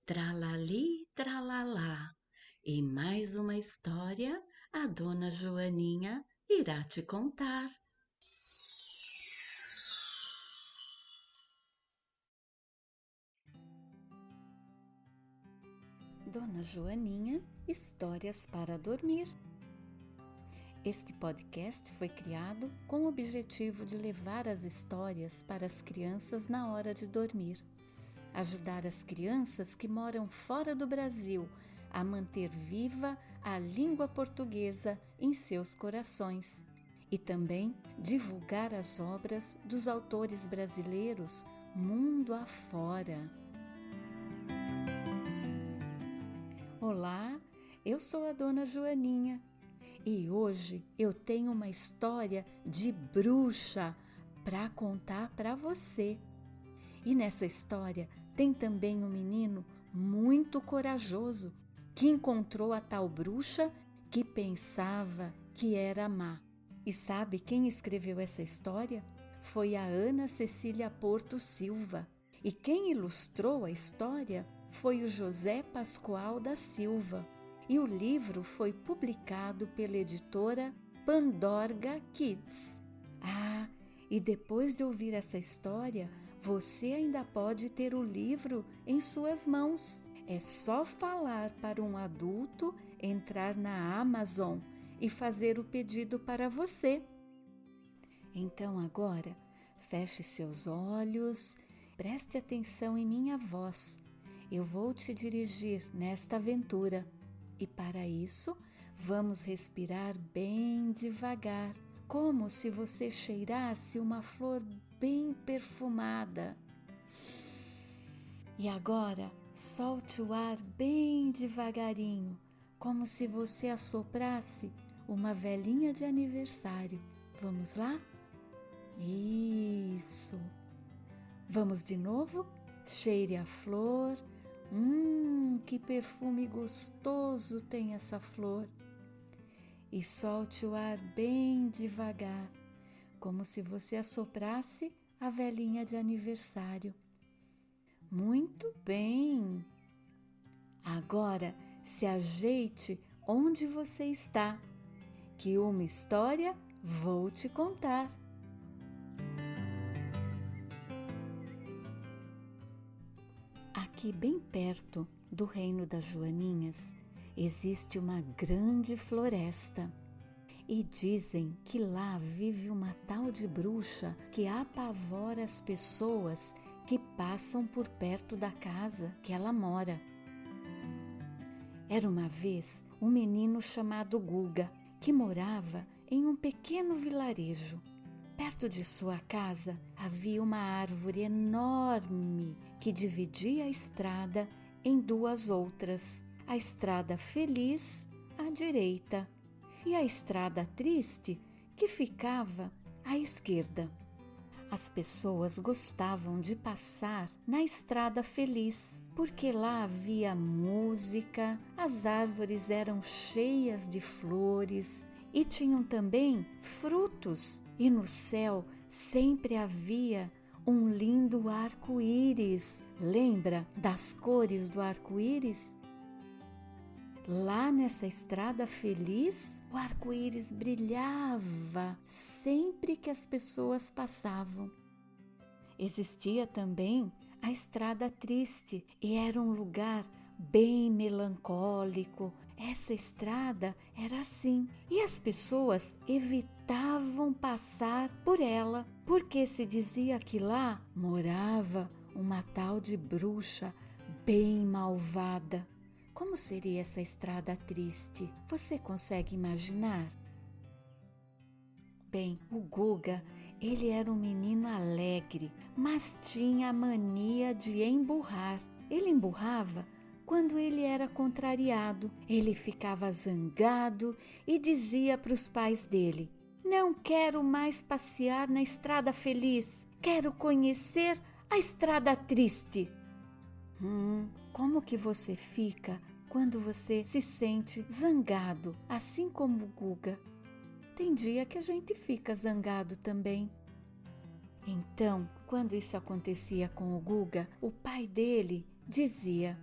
Tralali, tralalá. E mais uma história a dona Joaninha irá te contar. Dona Joaninha, histórias para dormir. Este podcast foi criado com o objetivo de levar as histórias para as crianças na hora de dormir. Ajudar as crianças que moram fora do Brasil a manter viva a língua portuguesa em seus corações e também divulgar as obras dos autores brasileiros mundo afora. Olá, eu sou a Dona Joaninha e hoje eu tenho uma história de bruxa para contar para você. E nessa história tem também um menino muito corajoso que encontrou a tal bruxa que pensava que era má. E sabe quem escreveu essa história? Foi a Ana Cecília Porto Silva. E quem ilustrou a história foi o José Pascoal da Silva. E o livro foi publicado pela editora Pandorga Kids. E depois de ouvir essa história, você ainda pode ter o livro em suas mãos. É só falar para um adulto entrar na Amazon e fazer o pedido para você. Então agora, feche seus olhos, preste atenção em minha voz. Eu vou te dirigir nesta aventura e para isso vamos respirar bem devagar, como se você cheirasse uma flor bem perfumada. E agora, solte o ar bem devagarinho, como se você assoprasse uma velinha de aniversário. Vamos lá? Isso! Vamos de novo? Cheire a flor. Que perfume gostoso tem essa flor! E solte o ar bem devagar, como se você assoprasse a velinha de aniversário. Muito bem! Agora se ajeite onde você está, que uma história vou te contar. Aqui bem perto do reino das Joaninhas existe uma grande floresta e dizem que lá vive uma tal de bruxa que apavora as pessoas que passam por perto da casa que ela mora. Era uma vez um menino chamado Guga que morava em um pequeno vilarejo. Perto de sua casa havia uma árvore enorme que dividia a estrada em duas outras. A estrada feliz à direita e a estrada triste que ficava à esquerda. As pessoas gostavam de passar na estrada feliz, porque lá havia música, as árvores eram cheias de flores e tinham também frutos, e no céu sempre havia um lindo arco-íris. Lembra das cores do arco-íris? Lá nessa estrada feliz, o arco-íris brilhava sempre que as pessoas passavam. Existia também a estrada triste e era um lugar bem melancólico. Essa estrada era assim e as pessoas evitavam passar por ela porque se dizia que lá morava uma tal de bruxa bem malvada. Como seria essa estrada triste? Você consegue imaginar? Bem, o Guga, ele era um menino alegre, mas tinha a mania de emburrar. Ele emburrava quando ele era contrariado. Ele ficava zangado e dizia para os pais dele: "Não quero mais passear na estrada feliz, quero conhecer a estrada triste." Como que você fica quando você se sente zangado, assim como o Guga? Tem dia que a gente fica zangado também. Então, quando isso acontecia com o Guga, o pai dele dizia: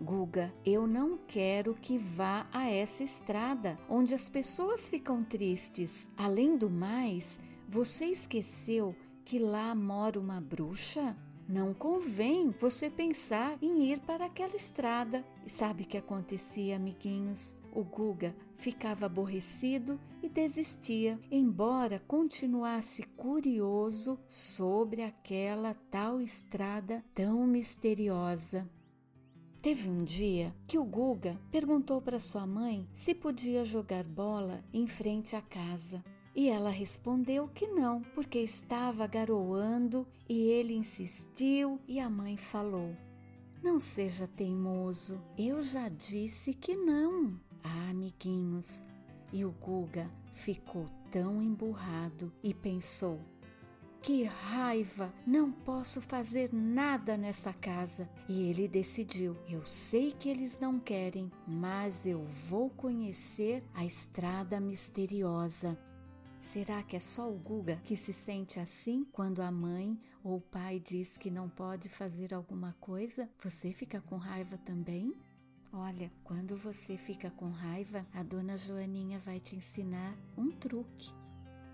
Guga, eu não quero que vá a essa estrada, onde as pessoas ficam tristes. Além do mais, você esqueceu que lá mora uma bruxa? Não convém você pensar em ir para aquela estrada. E sabe o que acontecia, amiguinhos? O Guga ficava aborrecido e desistia, embora continuasse curioso sobre aquela tal estrada tão misteriosa. Teve um dia que o Guga perguntou para sua mãe se podia jogar bola em frente à casa. E ela respondeu que não, porque estava garoando, e ele insistiu e a mãe falou: não seja teimoso, eu já disse que não. Ah, amiguinhos, e o Guga ficou tão emburrado e pensou: que raiva, não posso fazer nada nessa casa. E ele decidiu: eu sei que eles não querem, mas eu vou conhecer a estrada misteriosa. Será que é só o Guga que se sente assim quando a mãe ou o pai diz que não pode fazer alguma coisa? Você fica com raiva também? Olha, quando você fica com raiva, a dona Joaninha vai te ensinar um truque.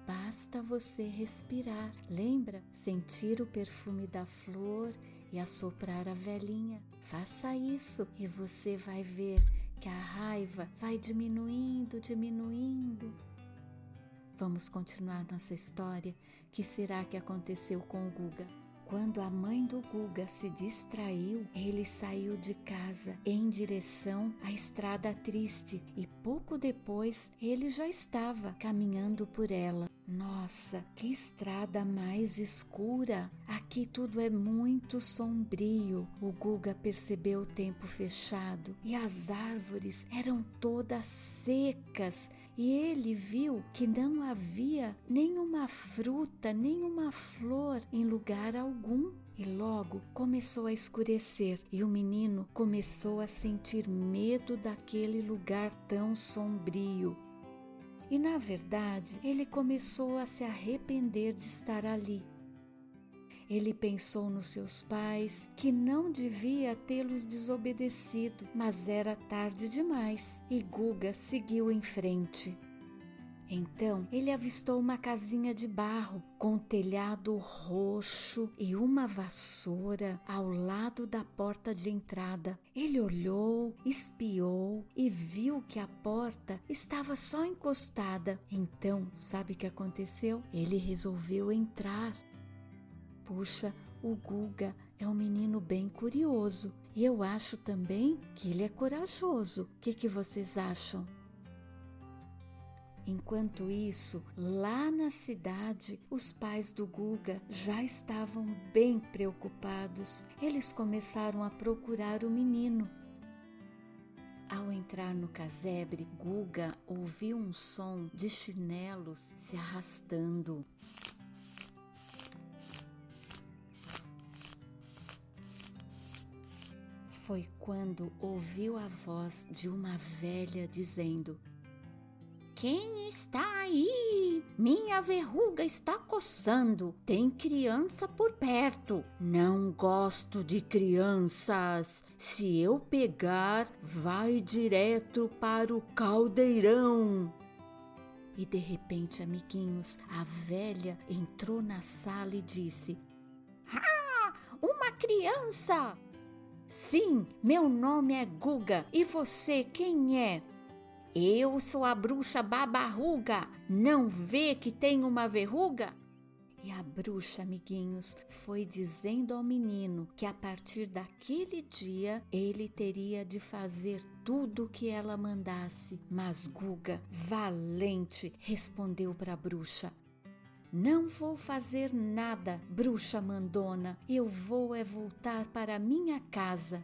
Basta você respirar. Lembra? Sentir o perfume da flor e assoprar a velinha. Faça isso e você vai ver que a raiva vai diminuindo. Vamos continuar nossa história. O que será que aconteceu com o Guga? Quando a mãe do Guga se distraiu, ele saiu de casa em direção à estrada triste e pouco depois ele já estava caminhando por ela. Nossa, que estrada mais escura! Aqui tudo é muito sombrio. O Guga percebeu o tempo fechado e as árvores eram todas secas. E ele viu que não havia nenhuma fruta, nenhuma flor em lugar algum. E logo começou a escurecer e o menino começou a sentir medo daquele lugar tão sombrio. E na verdade, ele começou a se arrepender de estar ali. Ele pensou nos seus pais, que não devia tê-los desobedecido, mas era tarde demais, e Guga seguiu em frente. Então ele avistou uma casinha de barro com telhado roxo e uma vassoura ao lado da porta de entrada. Ele olhou, espiou e viu que a porta estava só encostada. Então, sabe o que aconteceu? Ele resolveu entrar. Puxa, o Guga é um menino bem curioso e eu acho também que ele é corajoso. O que vocês acham? Enquanto isso, lá na cidade, os pais do Guga já estavam bem preocupados. Eles começaram a procurar o menino. Ao entrar no casebre, Guga ouviu um som de chinelos se arrastando. Foi quando ouviu a voz de uma velha dizendo: quem está aí? Minha verruga está coçando. Tem criança por perto. Não gosto de crianças. Se eu pegar, vai direto para o caldeirão. E de repente, amiguinhos, a velha entrou na sala e disse: ah, uma criança! Sim, meu nome é Guga. E você, quem é? Eu sou a bruxa Babarruga. Não vê que tem uma verruga? E a bruxa, amiguinhos, foi dizendo ao menino que a partir daquele dia ele teria de fazer tudo o que ela mandasse. Mas Guga, valente, respondeu para a bruxa: não vou fazer nada, bruxa mandona. Eu vou voltar para minha casa.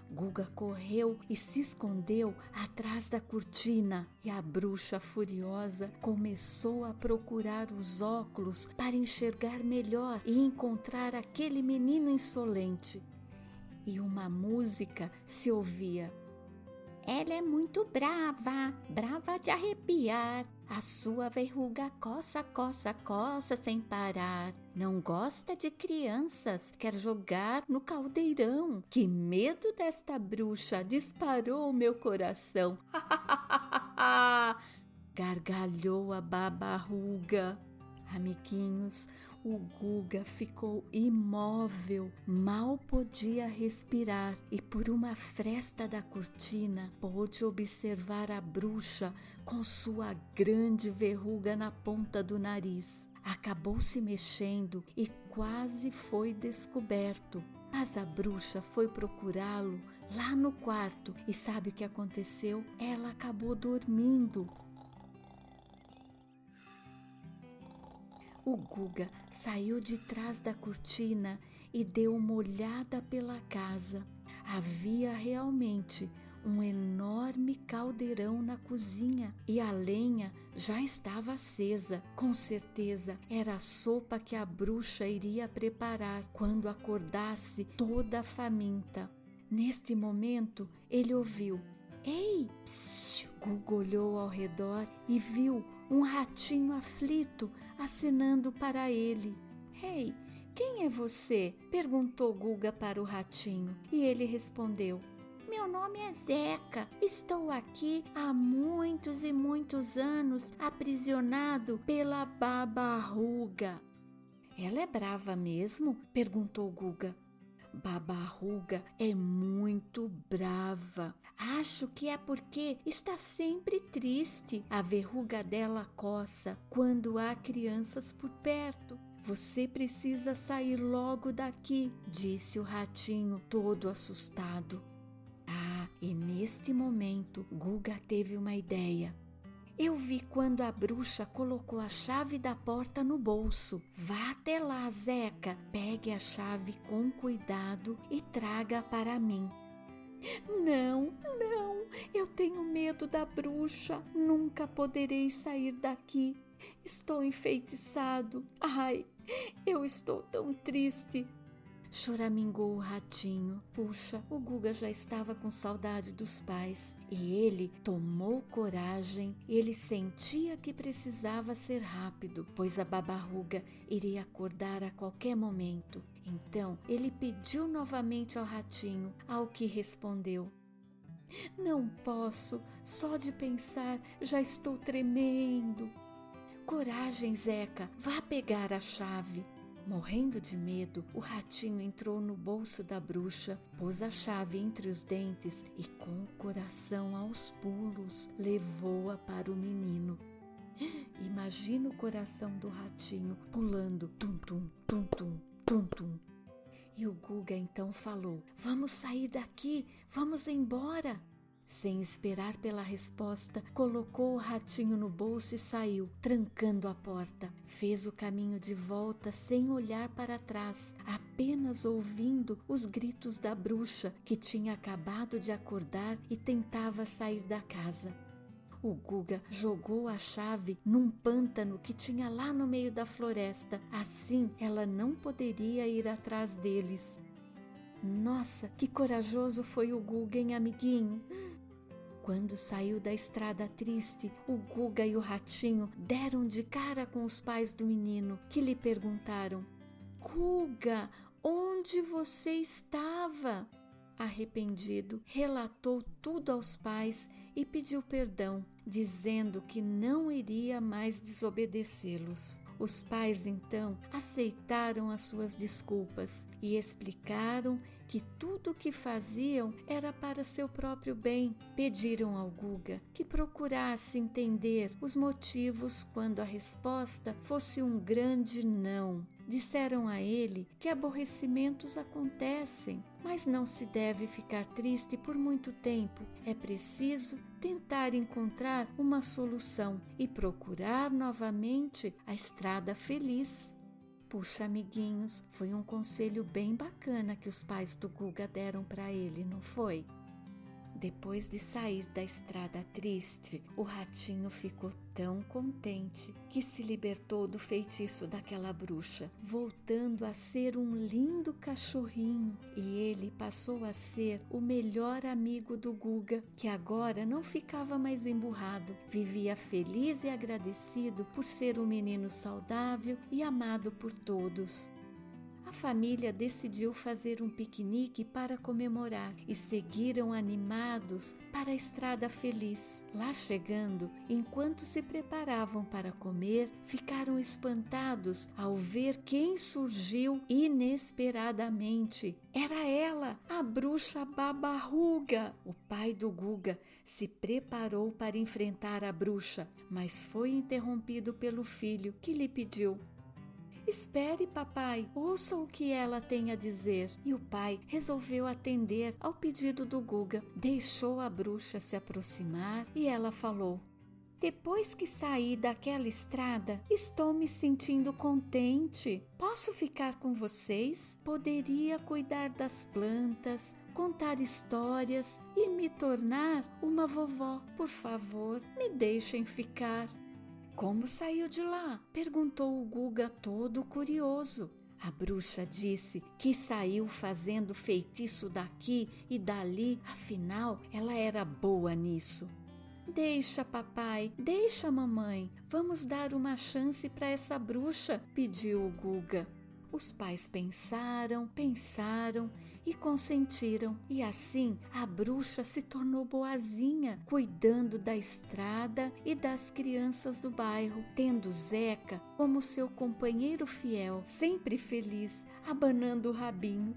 Guga correu e se escondeu atrás da cortina e a bruxa furiosa começou a procurar os óculos para enxergar melhor e encontrar aquele menino insolente. E uma música se ouvia: ela é muito brava, brava de arrepiar. A sua verruga coça, coça, coça sem parar. Não gosta de crianças, quer jogar no caldeirão. Que medo desta bruxa, disparou meu coração. Gargalhou a babarruga. Amiguinhos, o Guga ficou imóvel, mal podia respirar e por uma fresta da cortina pôde observar a bruxa com sua grande verruga na ponta do nariz. Acabou se mexendo e quase foi descoberto. Mas a bruxa foi procurá-lo lá no quarto e sabe o que aconteceu? Ela acabou dormindo. O Guga saiu de trás da cortina e deu uma olhada pela casa. Havia realmente um enorme caldeirão na cozinha e a lenha já estava acesa. Com certeza era a sopa que a bruxa iria preparar quando acordasse toda faminta. Neste momento, ele ouviu: "Ei!" Psiu! Guga olhou ao redor e viu um ratinho aflito acenando para ele. "Ei, quem é você?" perguntou Guga para o ratinho. E ele respondeu: "Meu nome é Zeca. Estou aqui há muitos e muitos anos aprisionado pela babarruga." "Ela é brava mesmo?" perguntou Guga. "Babarruga é muito brava. Acho que é porque está sempre triste. A verruga dela coça quando há crianças por perto. Você precisa sair logo daqui", disse o ratinho, todo assustado. E neste momento, Guga teve uma ideia. "Eu vi quando a bruxa colocou a chave da porta no bolso. Vá até lá, Zeca. Pegue a chave com cuidado e traga para mim." Não, eu tenho medo da bruxa. Nunca poderei sair daqui. Estou enfeitiçado. Ai, eu estou tão triste." Choramingou o ratinho. Puxa, o Guga já estava com saudade dos pais e ele tomou coragem. Ele sentia que precisava ser rápido, pois a babarruga iria acordar a qualquer momento. Então ele pediu novamente ao ratinho, ao que respondeu: "Não posso, só de pensar já estou tremendo." "Coragem, Zeca, vá pegar a chave." Morrendo de medo, o ratinho entrou no bolso da bruxa, pôs a chave entre os dentes e, com o coração aos pulos, levou-a para o menino. Imagina o coração do ratinho pulando, tum-tum, tum-tum, tum-tum. E o Guga então falou: "Vamos sair daqui, vamos embora." Sem esperar pela resposta, colocou o ratinho no bolso e saiu, trancando a porta. Fez o caminho de volta sem olhar para trás, apenas ouvindo os gritos da bruxa, que tinha acabado de acordar e tentava sair da casa. O Guga jogou a chave num pântano que tinha lá no meio da floresta. Assim, ela não poderia ir atrás deles. Nossa, que corajoso foi o Guga, hein, amiguinho? Quando saiu da estrada triste, o Guga e o ratinho deram de cara com os pais do menino, que lhe perguntaram: "Guga, onde você estava?" Arrependido, relatou tudo aos pais e pediu perdão, dizendo que não iria mais desobedecê-los. Os pais então aceitaram as suas desculpas e explicaram que tudo o que faziam era para seu próprio bem. Pediram ao Guga que procurasse entender os motivos quando a resposta fosse um grande não. Disseram a ele que aborrecimentos acontecem, mas não se deve ficar triste por muito tempo. É preciso tentar encontrar uma solução e procurar novamente a estrada feliz. Puxa, amiguinhos, foi um conselho bem bacana que os pais do Guga deram para ele, não foi? Depois de sair da estrada triste, o ratinho ficou tão contente que se libertou do feitiço daquela bruxa, voltando a ser um lindo cachorrinho. E ele passou a ser o melhor amigo do Guga, que agora não ficava mais emburrado, vivia feliz e agradecido por ser um menino saudável e amado por todos. A família decidiu fazer um piquenique para comemorar e seguiram animados para a estrada feliz. Lá chegando, enquanto se preparavam para comer, ficaram espantados ao ver quem surgiu inesperadamente. Era ela, a bruxa Babarruga. O pai do Guga se preparou para enfrentar a bruxa, mas foi interrompido pelo filho, que lhe pediu: "Espere, papai, ouça o que ela tem a dizer." E o pai resolveu atender ao pedido do Guga. Deixou a bruxa se aproximar e ela falou: "Depois que saí daquela estrada, estou me sentindo contente. Posso ficar com vocês? Poderia cuidar das plantas, contar histórias e me tornar uma vovó. Por favor, me deixem ficar." "Como saiu de lá?" perguntou o Guga, todo curioso. A bruxa disse que saiu fazendo feitiço daqui e dali, afinal ela era boa nisso. "Deixa, papai, deixa, mamãe, vamos dar uma chance para essa bruxa", pediu o Guga. Os pais pensaram e consentiram. E assim a bruxa se tornou boazinha, cuidando da estrada e das crianças do bairro, tendo Zeca como seu companheiro fiel, sempre feliz, abanando o rabinho.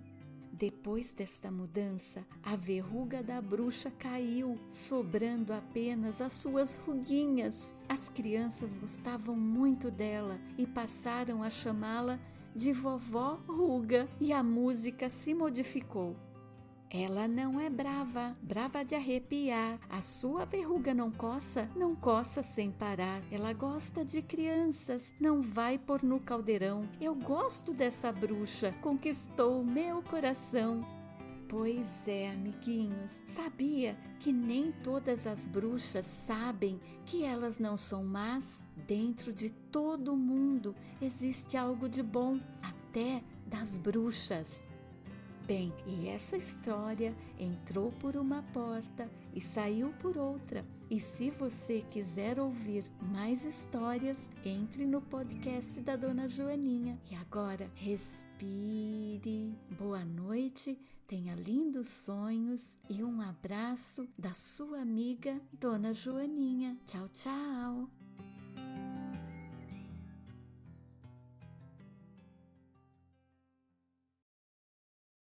Depois desta mudança, a verruga da bruxa caiu, sobrando apenas as suas ruguinhas. As crianças gostavam muito dela e passaram a chamá-la de Vovó Ruga, e a música se modificou. Ela não é brava, brava de arrepiar. A sua verruga não coça sem parar. Ela gosta de crianças, não vai pôr no caldeirão. Eu gosto dessa bruxa, conquistou meu coração. Pois é, amiguinhos, sabia que nem todas as bruxas sabem que elas não são más? Dentro de todo mundo existe algo de bom, até das bruxas. Bem, e essa história entrou por uma porta e saiu por outra. E se você quiser ouvir mais histórias, entre no podcast da Dona Joaninha. E agora, respire. Boa noite, tenha lindos sonhos e um abraço da sua amiga Dona Joaninha. Tchau, tchau.